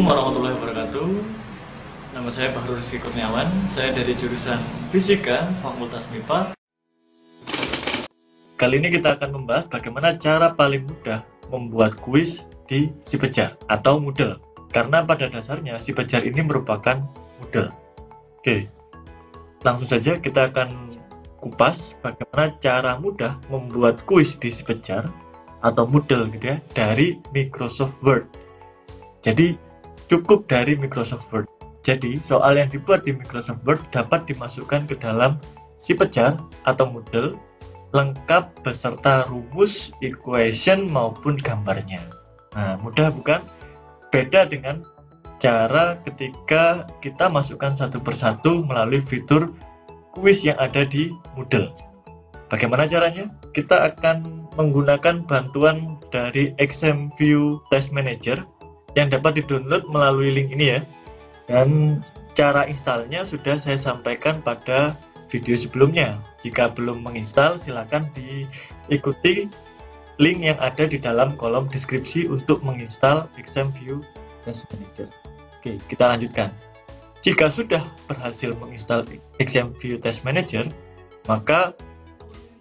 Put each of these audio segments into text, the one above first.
Assalamualaikum warahmatullahi wabarakatuh. Nama saya Bahrul Rizky Kurniawan. Saya dari jurusan Fisika, Fakultas MIPA. Kali ini kita akan membahas bagaimana cara paling mudah membuat kuis di SiPejar atau Moodle. Karena pada dasarnya SiPejar ini merupakan Moodle. Oke, langsung saja kita akan kupas bagaimana cara mudah membuat kuis di SiPejar atau Moodle gitu ya, dari Microsoft Word. Jadi cukup dari Microsoft Word. Jadi soal yang dibuat di Microsoft Word dapat dimasukkan ke dalam SiPejar atau Moodle lengkap beserta rumus, equation maupun gambarnya. Nah, mudah bukan? Beda dengan cara ketika kita masukkan satu persatu melalui fitur kuis yang ada di Moodle. Bagaimana caranya? Kita akan menggunakan bantuan dari XMView Test Manager yang dapat di-download melalui link ini ya. Dan cara installnya sudah saya sampaikan pada video sebelumnya. Jika belum menginstal, silakan diikuti link yang ada di dalam kolom deskripsi untuk menginstal XMView Test Manager. Oke, kita lanjutkan. Jika sudah berhasil menginstal XMView Test Manager, maka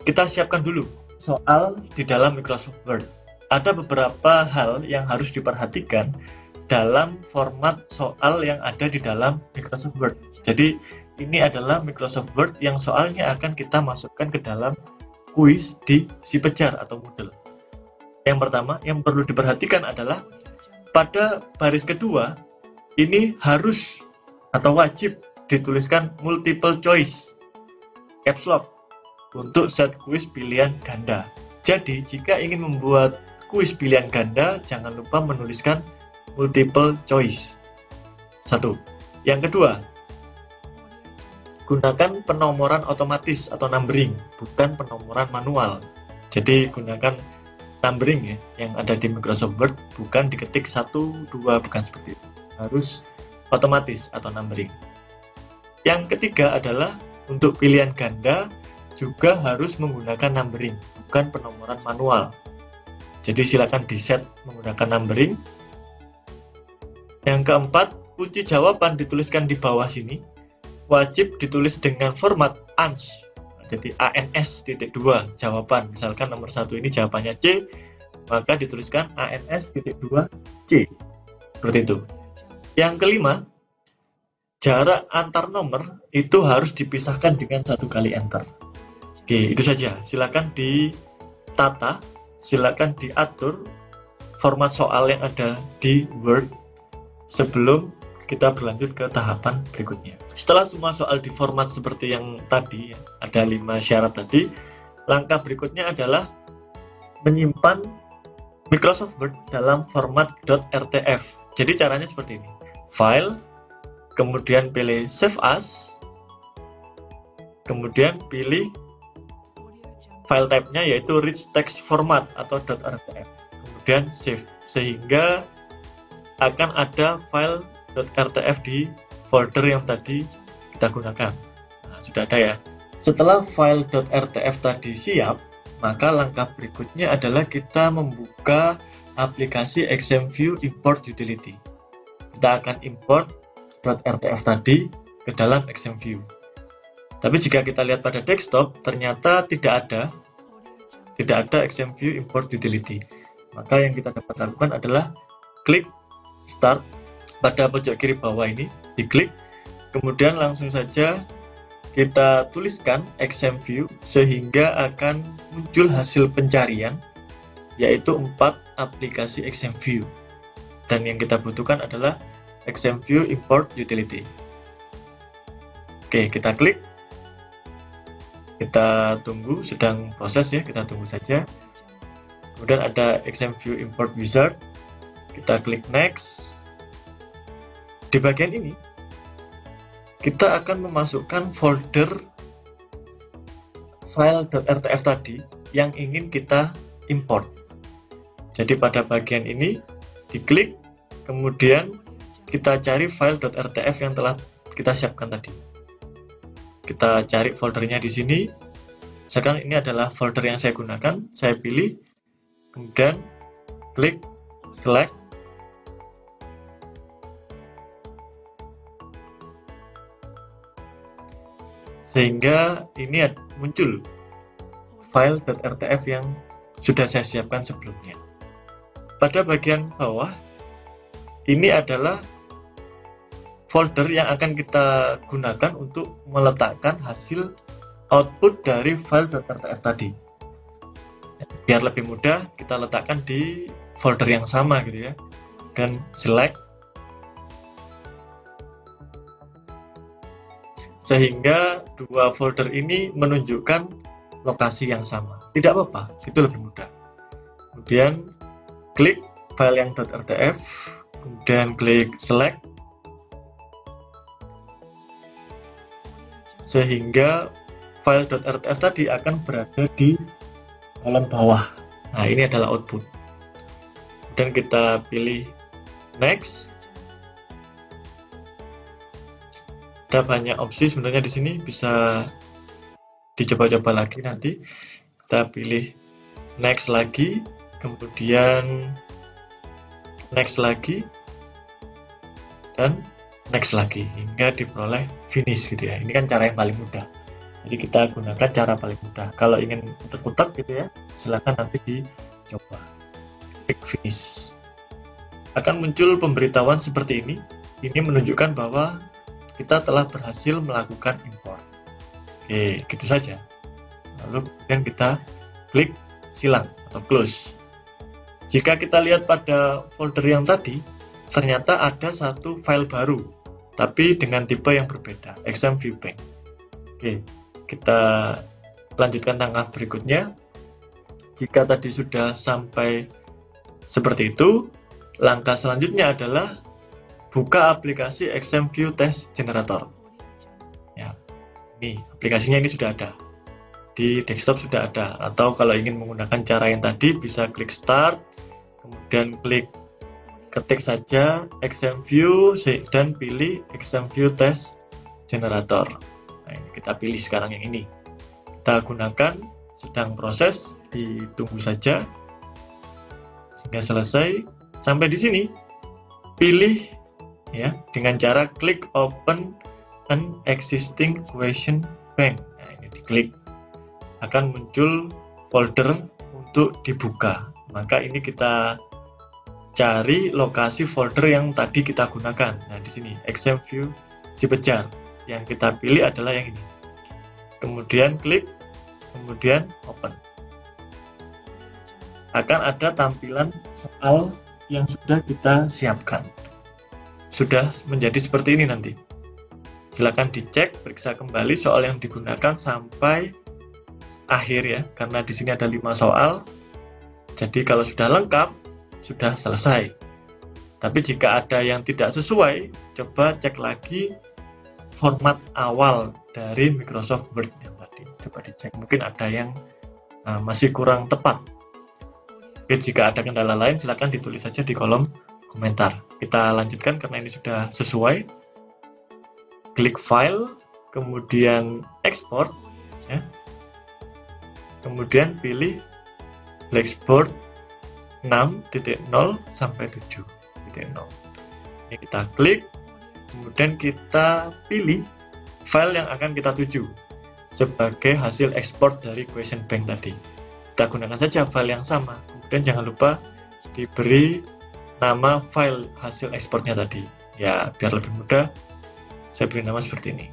kita siapkan dulu soal di dalam Microsoft Word. Ada beberapa hal yang harus diperhatikan dalam format soal yang ada di dalam Microsoft Word. Jadi ini adalah Microsoft Word yang soalnya akan kita masukkan ke dalam kuis di SiPejar atau Moodle. Yang pertama yang perlu diperhatikan adalah pada baris kedua ini harus atau wajib dituliskan multiple choice caps lock untuk set kuis pilihan ganda. Jadi jika ingin membuat kuis pilihan ganda, jangan lupa menuliskan multiple choice. Satu. Yang kedua, gunakan penomoran otomatis atau numbering, bukan penomoran manual. Jadi gunakan numbering ya, yang ada di Microsoft Word, bukan diketik 1, 2, bukan seperti itu. Harus otomatis atau numbering. Yang ketiga adalah untuk pilihan ganda juga harus menggunakan numbering, bukan penomoran manual. Jadi silakan di-set menggunakan numbering. Yang keempat, kunci jawaban dituliskan di bawah sini. Wajib ditulis dengan format ANS. Jadi ANS.2 jawaban. Misalkan nomor 1 ini jawabannya C, maka dituliskan ANS.2C. Seperti itu. Yang kelima, jarak antar nomor itu harus dipisahkan dengan 1 kali enter. Oke, itu saja. Silakan ditata. Silakan diatur format soal yang ada di Word sebelum kita berlanjut ke tahapan berikutnya. Setelah semua soal diformat seperti yang tadi, ada 5 syarat tadi, langkah berikutnya adalah menyimpan Microsoft Word dalam format .rtf. Jadi caranya seperti ini. File, kemudian pilih Save As, kemudian pilih file type-nya yaitu rich text format atau .rtf, kemudian save, sehingga akan ada file .rtf di folder yang tadi kita gunakan. Nah, sudah ada ya. Setelah file .rtf tadi siap, maka langkah berikutnya adalah kita membuka aplikasi XMView Import Utility. Kita akan import .rtf tadi ke dalam XMView. Tapi jika kita lihat pada desktop, ternyata tidak ada XMView Import Utility. Maka yang kita dapat lakukan adalah klik Start pada pojok kiri bawah ini, diklik, kemudian langsung saja kita tuliskan XMView sehingga akan muncul hasil pencarian, yaitu 4 aplikasi XMView. Dan yang kita butuhkan adalah XMView Import Utility. Oke, kita klik. Kita tunggu, sedang proses ya, kita tunggu saja. Kemudian ada XMView Import Wizard. Kita klik Next. Di bagian ini, kita akan memasukkan folder file .rtf tadi yang ingin kita import. Jadi pada bagian ini, diklik, kemudian kita cari file .rtf yang telah kita siapkan tadi. Kita cari foldernya di sini. Misalkan ini adalah folder yang saya gunakan, saya pilih, kemudian klik select, sehingga ini muncul file .rtf yang sudah saya siapkan sebelumnya. Pada bagian bawah, ini adalah folder yang akan kita gunakan untuk meletakkan hasil output dari file .rtf tadi. Biar lebih mudah, kita letakkan di folder yang sama gitu ya. Dan select, sehingga dua folder ini menunjukkan lokasi yang sama. Tidak apa-apa, itu lebih mudah. Kemudian klik file yang .rtf, kemudian klik select, sehingga file .rtf tadi akan berada di kolom bawah. Nah, ini adalah output. Dan kita pilih next. Ada banyak opsi sebenarnya di sini, bisa dicoba-coba lagi nanti. Kita pilih next lagi, kemudian next lagi, dan next lagi hingga diperoleh finish gitu ya. Ini kan cara yang paling mudah. Jadi kita gunakan cara paling mudah. Kalau ingin utak-utak gitu ya, silakan nanti dicoba. Klik finish. Akan muncul pemberitahuan seperti ini. Ini menunjukkan bahwa kita telah berhasil melakukan import. Oke, gitu saja. Lalu kemudian kita klik silang atau close. Jika kita lihat pada folder yang tadi, ternyata ada satu file baru, tapi dengan tipe yang berbeda, XMViewBank. Oke, kita lanjutkan langkah berikutnya. Jika tadi sudah sampai seperti itu, langkah selanjutnya adalah buka aplikasi XMView Test Generator. Ya, ini aplikasinya ini sudah ada. Di desktop sudah ada. Atau kalau ingin menggunakan cara yang tadi, bisa klik Start, kemudian klik ketik saja XMView dan pilih XMView Test Generator. Nah, ini kita pilih sekarang yang ini. Kita gunakan, sedang proses, ditunggu saja sehingga selesai. Sampai di sini, pilih ya dengan cara klik Open an Existing Question Bank. Nah, ini diklik, akan muncul folder untuk dibuka. Maka ini kita cari lokasi folder yang tadi kita gunakan. Nah, di sini XMView Sipejar. Yang kita pilih adalah yang ini. Kemudian klik, kemudian open. Akan ada tampilan soal yang sudah kita siapkan. Sudah menjadi seperti ini nanti. Silakan dicek, periksa kembali soal yang digunakan sampai akhir ya, karena di sini ada 5 soal. Jadi kalau sudah lengkap, sudah selesai. Tapi jika ada yang tidak sesuai, coba cek lagi format awal dari Microsoft Word yang tadi. Coba dicek, mungkin ada yang masih kurang tepat. Oke, jika ada kendala lain, silakan ditulis saja di kolom komentar. Kita lanjutkan karena ini sudah sesuai. Klik File, kemudian Export, ya. Kemudian pilih Blackboard 6.0 sampai 7.0. Ini kita klik, kemudian kita pilih file yang akan kita tuju sebagai hasil ekspor dari question bank tadi. Kita gunakan saja file yang sama. Kemudian jangan lupa diberi nama file hasil ekspornya tadi. Ya, biar lebih mudah, saya beri nama seperti ini.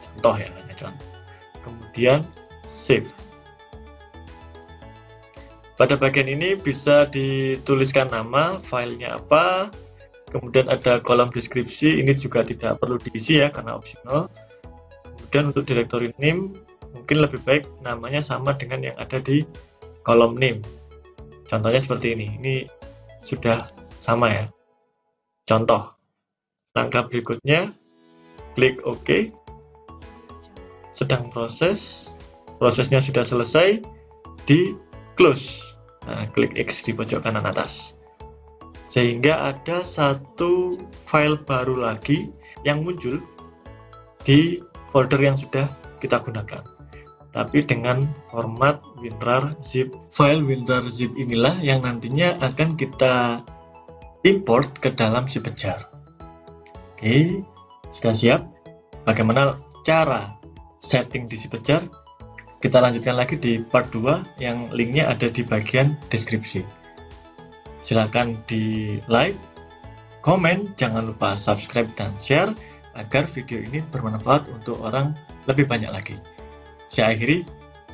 Contoh ya, hanya contoh. Kemudian save. Pada bagian ini bisa dituliskan nama, filenya apa, kemudian ada kolom deskripsi, ini juga tidak perlu diisi ya, karena opsional. Kemudian untuk directory name, mungkin lebih baik namanya sama dengan yang ada di kolom name. Contohnya seperti ini sudah sama ya. Contoh, langkah berikutnya, klik OK, sedang proses, prosesnya sudah selesai, di close. Nah, klik X di pojok kanan atas. Sehingga ada satu file baru lagi yang muncul di folder yang sudah kita gunakan. Tapi dengan format WinRAR zip. File WinRAR zip inilah yang nantinya akan kita import ke dalam Sipejar. Oke, sudah siap? Bagaimana cara setting di si pejar. Kita lanjutkan lagi di part 2 yang linknya ada di bagian deskripsi. Silakan di like, komen, jangan lupa subscribe dan share agar video ini bermanfaat untuk orang lebih banyak lagi. Saya akhiri,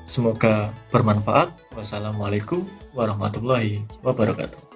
semoga bermanfaat. Wassalamualaikum warahmatullahi wabarakatuh.